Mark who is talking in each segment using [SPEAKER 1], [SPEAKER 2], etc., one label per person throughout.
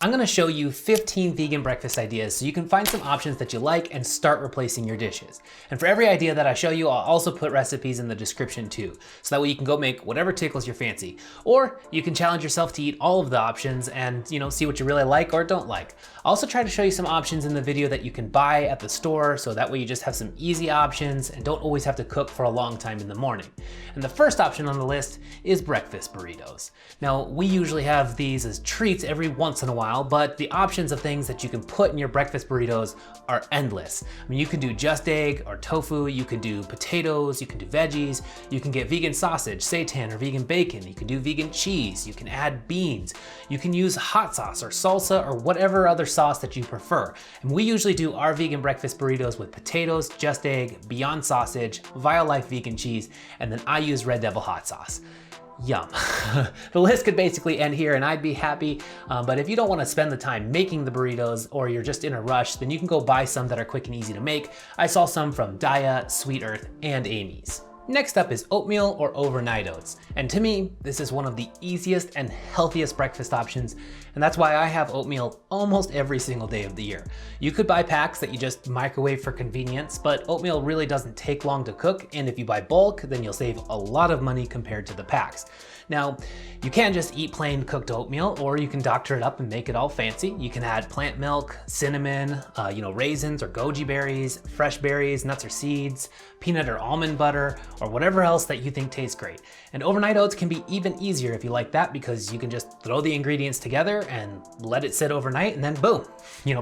[SPEAKER 1] I'm gonna show you 15 vegan breakfast ideas so you can find some options that you like and start replacing your dishes. And for every idea that I show you, I'll also put recipes in the description too, so that way you can go make whatever tickles your fancy. Or you can challenge yourself to eat all of the options and see what you really like or don't like. I'll also try to show you some options in the video that you can buy at the store, so that way you just have some easy options and don't always have to cook for a long time in the morning. And the first option on the list is breakfast burritos. Now, we usually have these as treats every once in a while, but the options of things that you can put in your breakfast burritos are endless. I mean, you can do just egg or tofu, you can do potatoes, you can do veggies, you can get vegan sausage, seitan, or vegan bacon, you can do vegan cheese, you can add beans, you can use hot sauce or salsa or whatever other sauce that you prefer. And we usually do our vegan breakfast burritos with potatoes, just egg, Beyond sausage, Violife vegan cheese, and then I use Red Devil hot sauce. Yum. The list could basically end here and I'd be happy, but if you don't want to spend the time making the burritos or you're just in a rush, then you can go buy some that are quick and easy to make. I saw some from Daya, Sweet Earth, and Amy's. Next up is oatmeal or overnight oats. And to me, this is one of the easiest and healthiest breakfast options, and that's why I have oatmeal almost every single day of the year. You could buy packs that you just microwave for convenience, but oatmeal really doesn't take long to cook, and if you buy bulk, then you'll save a lot of money compared to the packs. Now, you can just eat plain cooked oatmeal, or you can doctor it up and make it all fancy. You can add plant milk, cinnamon, raisins or goji berries, fresh berries, nuts or seeds, peanut or almond butter, or whatever else that you think tastes great. And overnight oats can be even easier if you like that, because you can just throw the ingredients together and let it sit overnight, and then boom,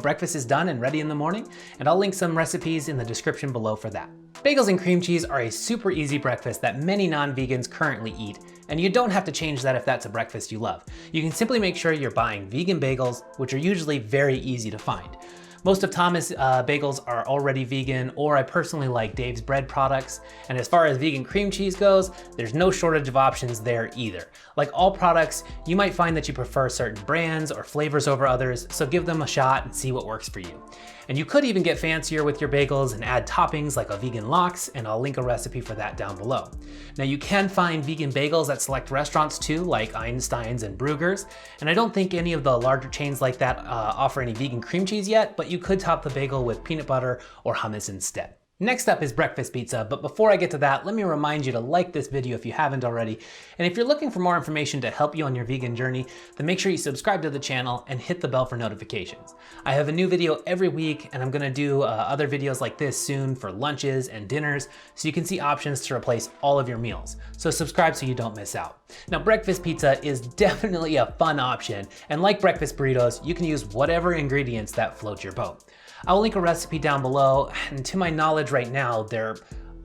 [SPEAKER 1] breakfast is done and ready in the morning. And I'll link some recipes in the description below for that. Bagels and cream cheese are a super easy breakfast that many non-vegans currently eat, and you don't have to change that if that's a breakfast you love. You can simply make sure you're buying vegan bagels, which are usually very easy to find. Most of Thomas' bagels are already vegan, or I personally like Dave's bread products. And as far as vegan cream cheese goes, there's no shortage of options there either. Like all products, you might find that you prefer certain brands or flavors over others, so give them a shot and see what works for you. And you could even get fancier with your bagels and add toppings like a vegan lox, and I'll link a recipe for that down below. Now, you can find vegan bagels at select restaurants too, like Einstein's and Bruegger's, and I don't think any of the larger chains like that offer any vegan cream cheese yet, but you could top the bagel with peanut butter or hummus instead. Next up is breakfast pizza, but before I get to that, let me remind you to like this video if you haven't already. And if you're looking for more information to help you on your vegan journey, then make sure you subscribe to the channel and hit the bell for notifications. I have a new video every week, and I'm gonna do other videos like this soon for lunches and dinners, so you can see options to replace all of your meals. So subscribe so you don't miss out. Now, breakfast pizza is definitely a fun option, and like breakfast burritos, you can use whatever ingredients that float your boat. I'll link a recipe down below, and to my knowledge right now, there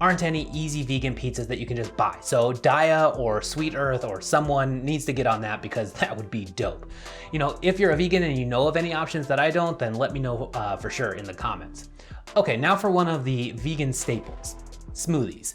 [SPEAKER 1] aren't any easy vegan pizzas that you can just buy. So Daya or Sweet Earth or someone needs to get on that, because that would be dope. If you're a vegan and you know of any options that I don't, then let me know for sure in the comments. Okay, now for one of the vegan staples, smoothies.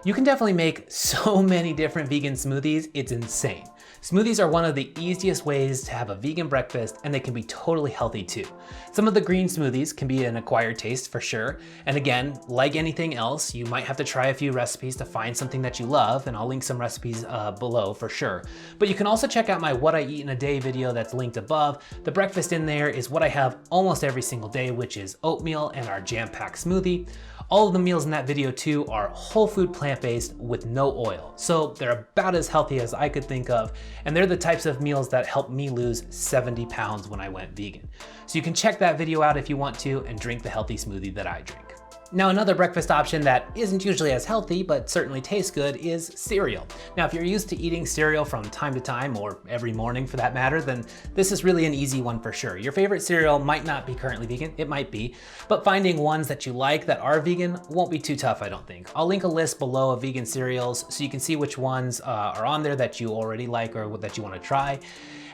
[SPEAKER 1] You can definitely make so many different vegan smoothies, it's insane. Smoothies are one of the easiest ways to have a vegan breakfast, and they can be totally healthy too. Some of the green smoothies can be an acquired taste for sure. And again, like anything else, you might have to try a few recipes to find something that you love, and I'll link some recipes below for sure. But you can also check out my What I Eat in a Day video that's linked above. The breakfast in there is what I have almost every single day, which is oatmeal and our jam-packed smoothie. All of the meals in that video too are whole food plant-based with no oil. So they're about as healthy as I could think of, and they're the types of meals that helped me lose 70 pounds when I went vegan. So you can check that video out if you want to, and drink the healthy smoothie that I drink. Now, another breakfast option that isn't usually as healthy, but certainly tastes good, is cereal. Now, if you're used to eating cereal from time to time, or every morning for that matter, then this is really an easy one for sure. Your favorite cereal might not be currently vegan, it might be, but finding ones that you like that are vegan won't be too tough, I don't think. I'll link a list below of vegan cereals so you can see which ones are on there that you already like or that you want to try.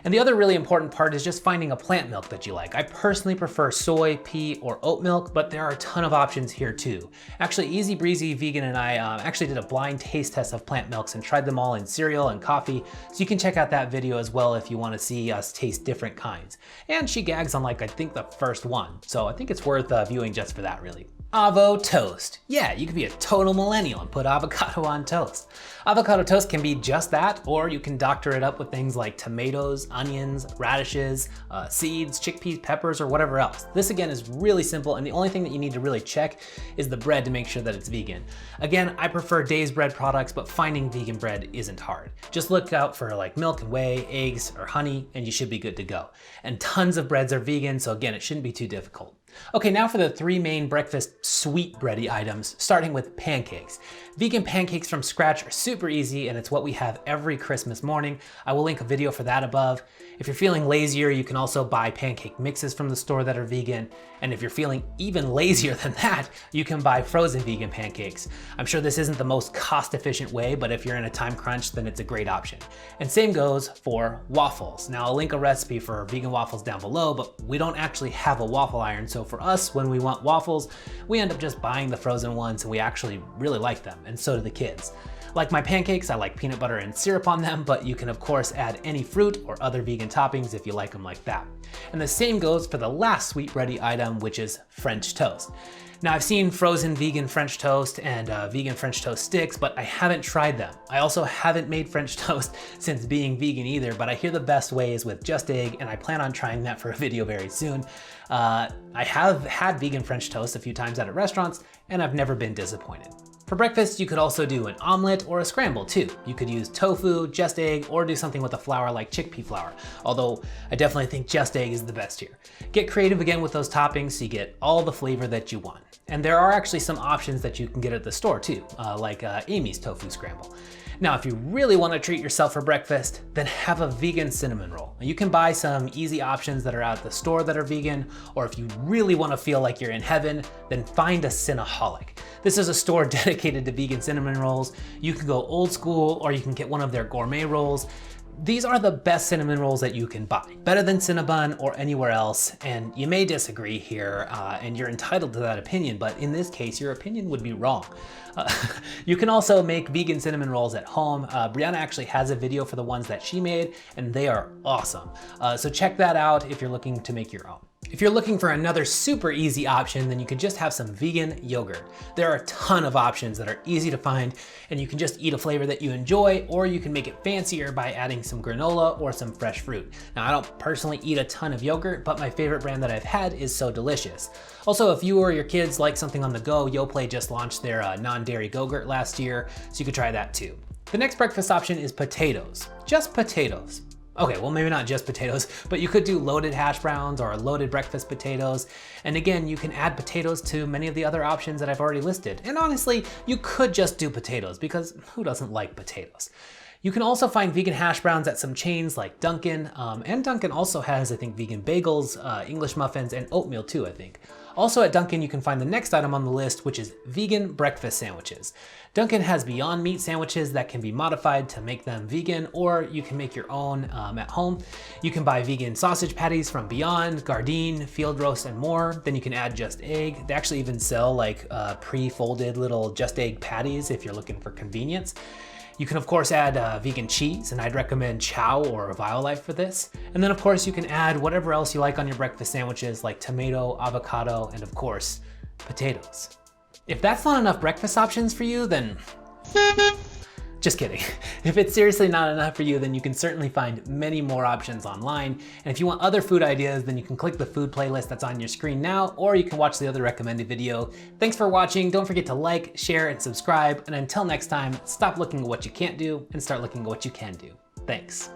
[SPEAKER 1] And the other really important part is just finding a plant milk that you like. I personally prefer soy, pea, or oat milk, but there are a ton of options here too. Actually, Easy Breezy Vegan and I actually did a blind taste test of plant milks and tried them all in cereal and coffee, so you can check out that video as well if you want to see us taste different kinds. And she gags on I think the first one, so I think it's worth viewing just for that really. Avo Toast. Yeah, you can be a total millennial and put avocado on toast. Avocado toast can be just that, or you can doctor it up with things like tomatoes, onions, radishes, seeds, chickpeas, peppers, or whatever else. This again is really simple, and the only thing that you need to really check is the bread to make sure that it's vegan. Again, I prefer Dave's bread products, but finding vegan bread isn't hard. Just look out for like milk and whey, eggs, or honey, and you should be good to go. And tons of breads are vegan, so again, it shouldn't be too difficult. Okay, now for the three main breakfast sweet bready items, starting with pancakes. Vegan pancakes from scratch are super easy, and it's what we have every Christmas morning. I will link a video for that above. If you're feeling lazier, you can also buy pancake mixes from the store that are vegan. And if you're feeling even lazier than that, you can buy frozen vegan pancakes. I'm sure this isn't the most cost-efficient way, but if you're in a time crunch, then it's a great option. And same goes for waffles. Now I'll link a recipe for vegan waffles down below, but we don't actually have a waffle iron. So for us, when we want waffles, we end up just buying the frozen ones, and we actually really like them, and so do the kids. Like my pancakes, I like peanut butter and syrup on them, but you can of course add any fruit or other vegan toppings if you like them like that. And the same goes for the last sweet bready item, which is French toast. Now I've seen frozen vegan French toast and vegan French toast sticks, but I haven't tried them. I also haven't made French toast since being vegan either, but I hear the best way is with just egg, and I plan on trying that for a video very soon. I have had vegan French toast a few times at restaurants, and I've never been disappointed. For breakfast, you could also do an omelet or a scramble too. You could use tofu, just egg, or do something with a flour like chickpea flour, although I definitely think just egg is the best here. Get creative again with those toppings so you get all the flavor that you want. And there are actually some options that you can get at the store too, like Amy's tofu scramble. Now, if you really want to treat yourself for breakfast, then have a vegan cinnamon roll. You can buy some easy options that are at the store that are vegan, or if you really want to feel like you're in heaven, then find a Cinnaholic. This is a store dedicated to vegan cinnamon rolls. You can go old school, or you can get one of their gourmet rolls. These are the best cinnamon rolls that you can buy. Better than Cinnabon or anywhere else, and you may disagree here, and you're entitled to that opinion, but in this case, your opinion would be wrong. You can also make vegan cinnamon rolls at home. Brianna actually has a video for the ones that she made, and they are awesome. So check that out if you're looking to make your own. If you're looking for another super easy option, then you could just have some vegan yogurt. There are a ton of options that are easy to find, and you can just eat a flavor that you enjoy, or you can make it fancier by adding some granola or some fresh fruit. Now, I don't personally eat a ton of yogurt, but my favorite brand that I've had is So Delicious. Also, if you or your kids like something on the go, Yoplait just launched their non-dairy Go-Gurt last year, so you could try that too. The next breakfast option is potatoes. Just potatoes. Okay, well maybe not just potatoes, but you could do loaded hash browns or loaded breakfast potatoes. And again, you can add potatoes to many of the other options that I've already listed. And honestly, you could just do potatoes because who doesn't like potatoes? You can also find vegan hash browns at some chains like Dunkin', and Dunkin' also has, I think, vegan bagels, English muffins, and oatmeal too, I think. Also at Dunkin', you can find the next item on the list, which is vegan breakfast sandwiches. Dunkin' has Beyond Meat sandwiches that can be modified to make them vegan, or you can make your own at home. You can buy vegan sausage patties from Beyond, Gardein, Field Roast, and more. Then you can add just egg. They actually even sell like pre-folded little just egg patties if you're looking for convenience. You can of course add vegan cheese, and I'd recommend Chow or Violife for this. And then of course you can add whatever else you like on your breakfast sandwiches like tomato, avocado, and of course, potatoes. If that's not enough breakfast options for you, then just kidding. If it's seriously not enough for you, then you can certainly find many more options online. And if you want other food ideas, then you can click the food playlist that's on your screen now, or you can watch the other recommended video. Thanks for watching. Don't forget to like, share, and subscribe. And until next time, stop looking at what you can't do and start looking at what you can do. Thanks.